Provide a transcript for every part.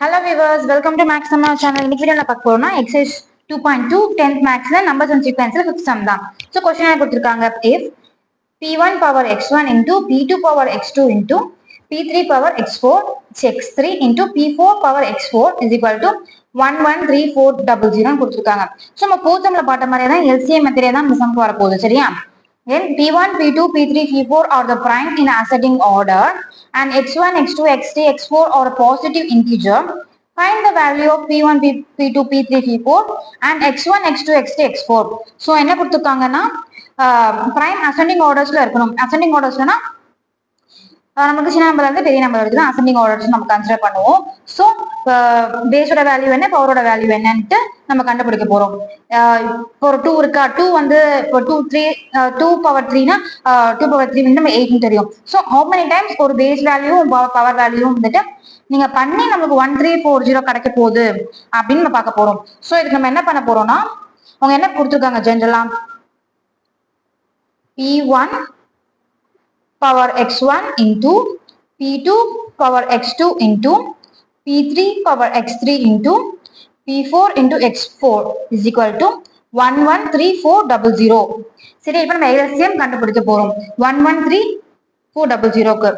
Hello viewers, welcome to Max Summer channel. In this video, பார்க்க போறோம்னா exercise 2.2 10th mathsல numbers and sequenceல fifth sum தான். So question என்ன கொடுத்திருக்காங்க? If p1 power x1 into p2 power x2 into p3 power x4 x3 into p4 power x4 is equal to 113400 கொடுத்திருக்காங்க. So நம்ம போத்தம்ல பார்த்த மாதிரியே தான் LCM மெத்தடே தான் இந்த சம்க்கு வர போகுது. சரியா? Then p1, p2, p3, p4 are the prime in ascending order and x1, x2, x3, x4 are a positive integer. Find the value of p1, p2, p3, p4 and x1, x2, x3, x4. So என்ன கொடுத்திருக்காங்கன்னா prime ascending ordersல இருக்கணும். Ascending ordersனா நமக்கு சின்ன நம்பர்ல இருந்து பெரிய number வரைக்கும் ascending orders நம்ம consider பண்ணுவோம். ஸோ பேஸோட வேல்யூ என்ன, பவரோட வேல்யூ என்னன்ட்டு நம்ம கண்டுபிடிக்க போறோம். இப்போ ஒரு 2 இருக்கா, 2 வந்து இப்போ 2 பவர் 3னா 2 பவர் 3 வந்து நம்ம 8 தெரியும். ஸோ ஹவு மெனி டைம்ஸ் ஒரு பேஸ் வேல்யூவும் பவர் வேல்யூவும் வந்துட்டு நீங்க பண்ணி நமக்கு 1340 கிடைக்க போகுது அப்படின்னு நம்ம பார்க்க போறோம். ஸோ இதுக்கு நம்ம என்ன பண்ண போறோம்னா, அவங்க என்ன கொடுத்துருக்காங்க ஜென்ரலா p1 power x1 into p2 power x2 into p3 power x3 into p4 into x4 is equal to 113400. சரி, இப்போ நம்ம LCM கண்டுபிடிக்க போறோம் 113400க்கு.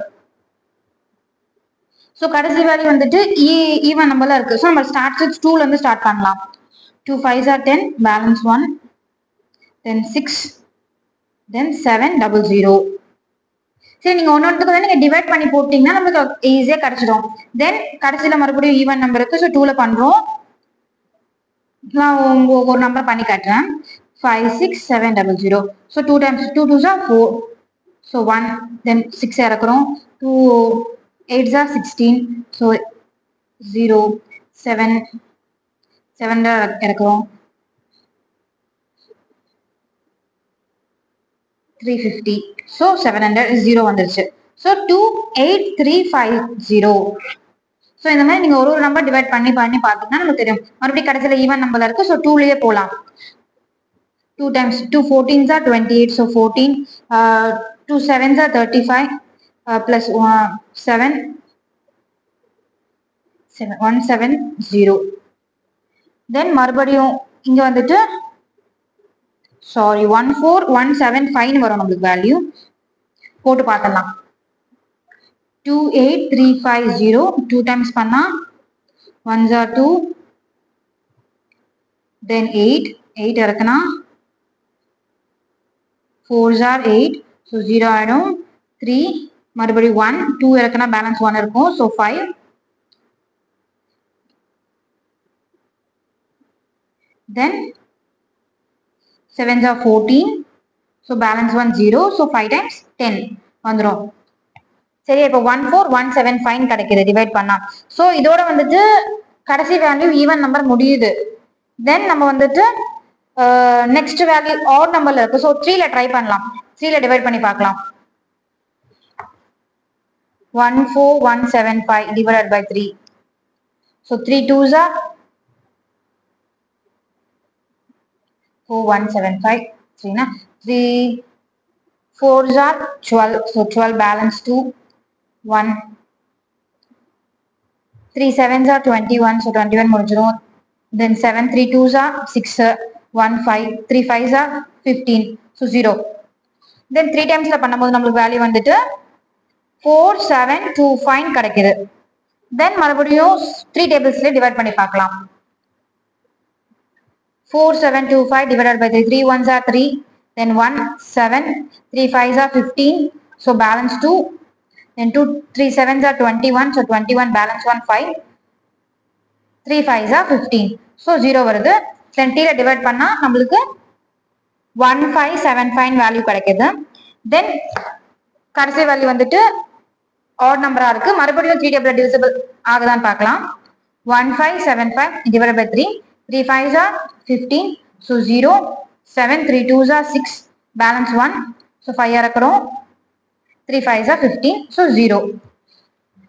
ஸோ கடைசி வேல்யூ வந்துட்டு ஈவன் நம்பர்ல இருக்கு. ஸோ நம்ம ஸ்டார்ட் வித் 2ல இருந்து ஸ்டார்ட் பண்ணலாம். 2 5s are 10, balance 1, then 6, then 700. சரி, நீங்க ஒன்னொன்றுக்கு வந்து நீங்க டிவைட் பண்ணி போட்டீங்கன்னா நமக்கு ஈஸியா கிடைச்சிடும். தென் கடைசியில மறுபடியும் ஈவன் நம்பர் இருக்கு. ஸோ 2ல பண்றோம். நான் ஒரு நம்பர் பண்ணி காட்டுறேன். 5 6 700. So 2 times 2 2s are 4. So 1, then 6 இறக்குறோம். 2 8s are 16. So 0 7 7 இறக்குறோம். 350. So 700 0 வந்துருச்சு. ஸோ 28350. ஸோ இந்த மாதிரி நீங்க ஒரு நம்பர் டிவைட் பண்ணி பார்த்தீங்கன்னா நமக்கு தெரியும். மறுபடியும் கடைசியில ஈவன் நம்பர்ல இருக்கு. ஸோ 2லயே போலாம். 2 times 2 14s are 28. So 14, 2 7s are 35 plus 7 170. தென் மறுபடியும் இங்க வந்துட்டு சாரி 14175 வரும் நம்மளுக்கு வேல்யூ. போட்டு பார்த்தலாம். 28350 2 டைம்ஸ் பண்ணா 1s are 2, then 8 இறக்குனா 4s are 8. So 0 ஆயிடும். 3 மறுபடியும் 1 2 இறக்குனா பேலன்ஸ் 1 இருக்கும். So 5, then 7s are 14. So balance 1 0. So 5 times 10 வந்துடும். சரி, இப்போ 14175 கிடைக்குது டிவைட் பண்ணா. ஸோ இதோட வந்துட்டு கடைசி வேல்யூ ஈவன் நம்பர் முடியுது. தென் நம்ம வந்துட்டு நெக்ஸ்ட் வேல்யூ ஆட் நம்பர்ல இருக்கு. ஸோ 3ல ட்ரை பண்ணலாம். 3ல டிவைட் பண்ணி பார்க்கலாம். 14175 divided by 3. So 3 2s are 4175. 3 4s are 12. So 12 balance 2 1. 3 7s are 21. So 21 முடிஞ்சிடும். Then 7 3 2s are 6 1 5 3 5s are 15. So 0. Then 3 டைம்ஸ்ல பண்ணும்போது நம்மளுக்கு வேல்யூ வந்துட்டு 4725 கிடைக்குது. தென் மறுபடியும் 3 டேபிள்ஸ்ல டிவைட் பண்ணி பார்க்கலாம். 4725 divided by 3. 3 1s are 3. Then 1 7. 3 5s are 15. So balance 2. Then 2 3 7s are 21. So 21 balance 1 5. 3 5s are 15. So 0 வருது. Then t ல டிவைட் பண்ணா நம்மளுக்கு 1575 வேல்யூ கிடைக்குது. Then கடைசி வேல்யூ வந்துட்டு ஆட் நம்பரா இருக்கு. மறுபடியும் 3 டேபிள்ல டிவிசிபிள் ஆகுதான்னு பார்க்கலாம். 1575 divided by 3. 3 5s are 15. So 0. 7 3 2s are 6. Balance 1. So 5 இறக்குறோம். 3 5s are 15. So 0.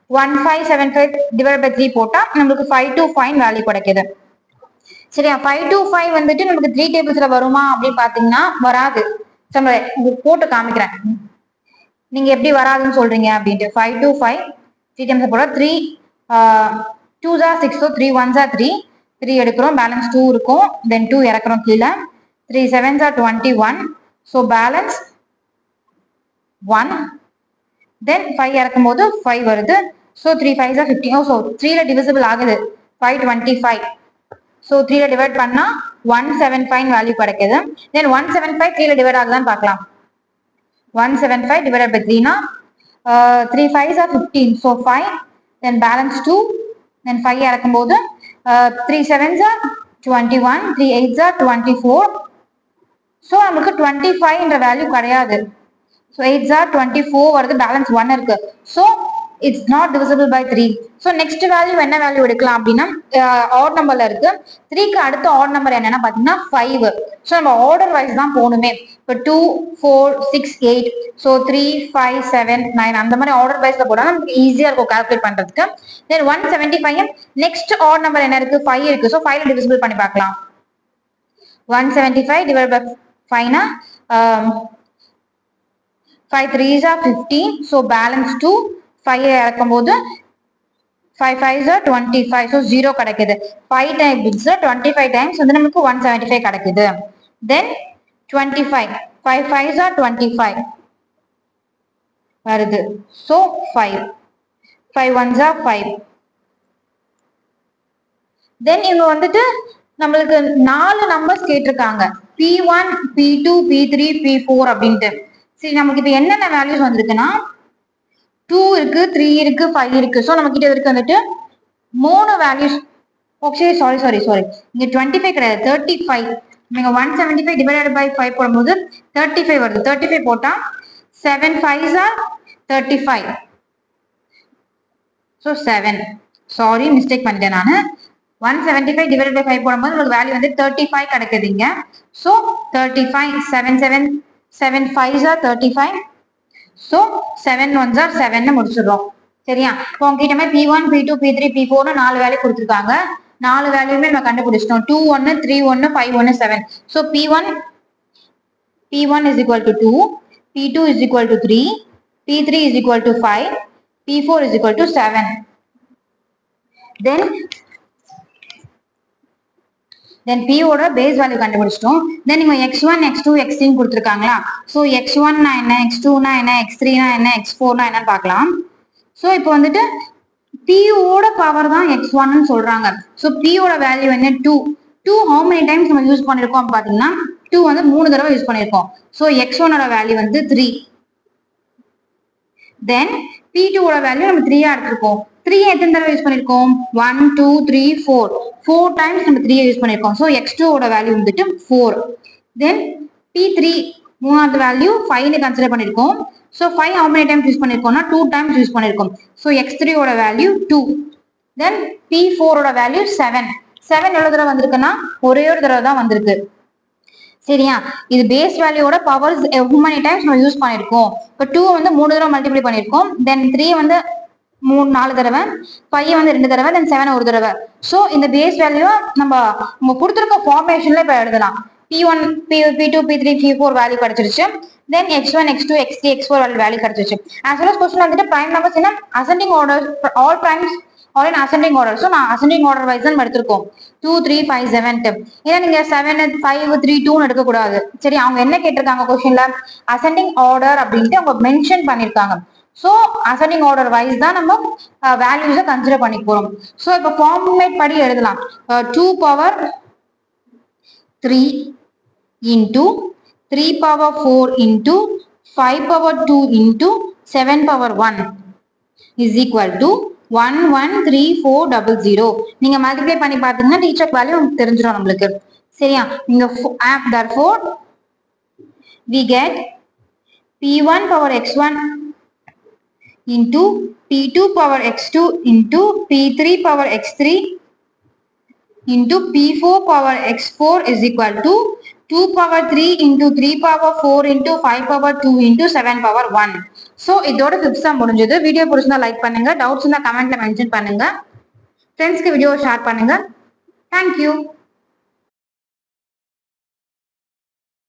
1575 divided by 3 போட்டா நம்மளுக்கு 525 வேல்யூ கிடைக்குது. சரியா? 525 வந்துட்டு நமக்கு 3 டேபிள்ஸ்ல வருமா அப்படின்னு பாத்தீங்கன்னா வராது. உங்களுக்கு போட்டு காமிக்கிறேன் நீங்க எப்படி வராதுன்னு சொல்றீங்க அப்படின்ட்டு. 525 3 டைம்ஸ் போட்டா 3 2s are 6, so 3 1s are 3, 3 எடுக்கிறோம், பேலன்ஸ் 2 இருக்கும், then 2 இறக்குறோம் கீழே, 3 7s are 21, so balance 1, then 5 இறக்கும் போது 5 வருது, so 3 5s are 15, so 3 ல divisible ஆகுது, 525, so 3 ல டிவைட் பண்ணா 175 வேல்யூ கிடைக்குது, then 175 3 ல டிவைட் ஆகுதான்னு பார்க்கலாம், 175 divided by 3 na 3 5s are 15, so 5, then balance 2, then 5 இறக்கும் போது 3 7s are 21, 3 8s are 24, so நமக்கு 25 என்ற வேல்யூ கிடையாது, so 8s are 24 வருது, balance 1 இருக்கு, so it's not divisible by 3. so next value என்ன வேல்யூ எடுக்கலாம் அப்படின்னா odd numberல இருக்கு, 3 க்கு அடுத்த odd number என்னன்னா பாத்தீங்கன்னா 5, so நம்ம order wise தான் போகணுமே, இப்போ 2 4 6 8, so 3 5 7 9 அந்த மாதிரி order wise போனா நமக்கு ஈஸியா இருக்கும் கால்குலேட் பண்றதுக்கு. then 175 next odd number என்ன இருக்கு 5 இருக்கு, so 5 divisible பண்ணி பார்க்கலாம், 175 divided by 5 னா 5 3s are 15, so balance 2, 5 இறக்கும் போது 5 5s are 25, so 0 கிடைக்குது, 5 times 25 times வந்து நமக்கு 175 கிடைக்குது, then 25 5 5s are 25 வருது, so 5 5 1s are 5, then இங்க வந்துட்டு நம்மளுக்கு 4 நம்பர்ஸ் கேட்டிருக்காங்க, P1 P2 P3 P4 அப்படின்ட்டு. சரி நமக்கு இப்ப என்னென்ன வேல்யூஸ் வந்திருக்குன்னா 2 இருக்கு 3 இருக்கு 5 இருக்கு, ஸோ நம்ம கிட்ட இருக்கு வந்துட்டு 3 வேல்யூஸ், ஓகே சாரி இங்க 25 கிடையாது 35, நீங்க 175 டிவைடட் பை 5 போடும்போது 35 வருது, 35 போட்டா 7 5s are 35, so 7, sorry mistake பண்ணிட்டேன் நானு, 175 divided by 5 போடும்போது உங்களுக்கு வேல்யூ வந்து 35 கிடைக்குதுங்க, so 35 7 7 7 5s are 35, so 7 1s are 7 முடிச்சிடுறோம். சரியா, இப்போ உங்ககிட்ட P1 P2 P3 P4 4 value கொடுத்துருக்காங்க, 4 வேல்யூமே நம்ம கண்டுபிடிச்சிட்டோம், 2 1 3 1 5 1 7, so P1 is equal to 2, P2 is equal to 3, P3 is equal to 5, P4 is equal to 7, then P ஓட base value கண்டுபிடிச்சிட்டோம், then நீங்க x1 x2 x3 கொடுத்துருக்காங்களா, so x1 னா என்ன, x2 னா என்ன, x3 னா என்ன, x4 னா என்னன்னு பார்க்கலாம். so இப்போ வந்துட்டு P ஓட பவர் தான் x1 ன்னு சொல்றாங்க, so P ஓட வேல்யூ என்ன 2 how many times நம்ம யூஸ் பண்ணிருக்கோம் பாத்தீங்கன்னா 2 வந்து 3 தடவை யூஸ் பண்ணிருக்கோம், so x1 ஓட வேல்யூ வந்து 3, then P2 ஓட வேல்யூ நம்ம 3 எடுத்துருக்கோம், 3 எத்தனை தடவை யூஸ் பண்ணிருக்கோம் 1 2 3 4 டைம்ஸ் நம்ம 3 யூஸ் பண்ணிருக்கோம், so x2 ஓட வேல்யூ வந்துட்டு 4, then P3 மூணாவது வேல்யூ 5 னு கன்சிடர் பண்ணிருக்கோம், so 5 how many times use பண்ணிருக்கோம்னா 2 டைம்ஸ் யூஸ் பண்ணிருக்கோம், so x3 ஓட வேல்யூ 2, then P4 ஓட வேல்யூ 7 எவ்வளவு தடவை வந்திருக்குன்னா ஒரே ஒரு தடவை தான் வந்திருக்கு. சரியா, இது பேஸ் வேல்யூவோட பவர்ஸ் how many times நம்ம யூஸ் பண்ணிருக்கோம், இப்போ 2 வந்து 3 தடவை மல்டிப்ளை பண்ணிருக்கோம், தென் 3 வந்து 4 தடவை, 5 வந்து 2 தடவை, தென் 7 ஒரு தடவை, ஸோ இந்த பேஸ் வேல்யூ நம்ம கொடுத்துருக்க ஃபார்மேஷன்ல இப்போ எழுதலாம், P1 P2 P3 P4 value கிடைச்சிருச்சு, then x1 x2 x3 x4 value கிடைச்சிருச்சு. as well as கொஸ்டின் வந்துட்டு பிரைம் நம்பர்ஸ் என்ன ascending order, all primes are in ascending order, so நான் அசெண்டிங் ஆர்டர் வைஸ் தான் எடுத்திருக்கோம் 2 3 5 7, ஏன்னா நீங்க 7 5 3 2 எடுக்க கூடாது. சரி, அவங்க என்ன கேட்டிருக்காங்க கொஸ்டின்ல அசெண்டிங் ஆர்டர் அப்படின்ட்டு அவங்க மென்ஷன் பண்ணிருக்காங்க, ஸோ அசெண்டிங் ஆர்டர் வைஸ் தான் நம்ம வேல்யூஸை கன்சிடர் பண்ணி போறோம். ஸோ இப்போ ஃபார்மேட் படி எழுதலாம், 2 power 3 into 3 power 4 into 5 power 2 into 7 power 1 is equal to 113400. நீங்க மல்டிப்ளை பண்ணி பாத்தீங்கன்னா டீச்சர் வேல்யூ உங்களுக்கு தெரிஞ்சிடும் நம்மளுக்கு. சரியா, இங்க therefore we get P1 power x1 into P2 power x2 into P3 power x3 into P4 power x4 is equal to 2 power 3 into 3 power 4 into 5 power 2 into 7 power 1. So இதோட fifth some முடிஞ்சது. Video பிடிச்சிருந்தா like பண்ணுங்க, doubts இருந்தா கமெண்ட்ல mention பண்ணுங்க, ஃப்ரெண்ட்ஸ்க்கு video share பண்ணுங்க. Thank you.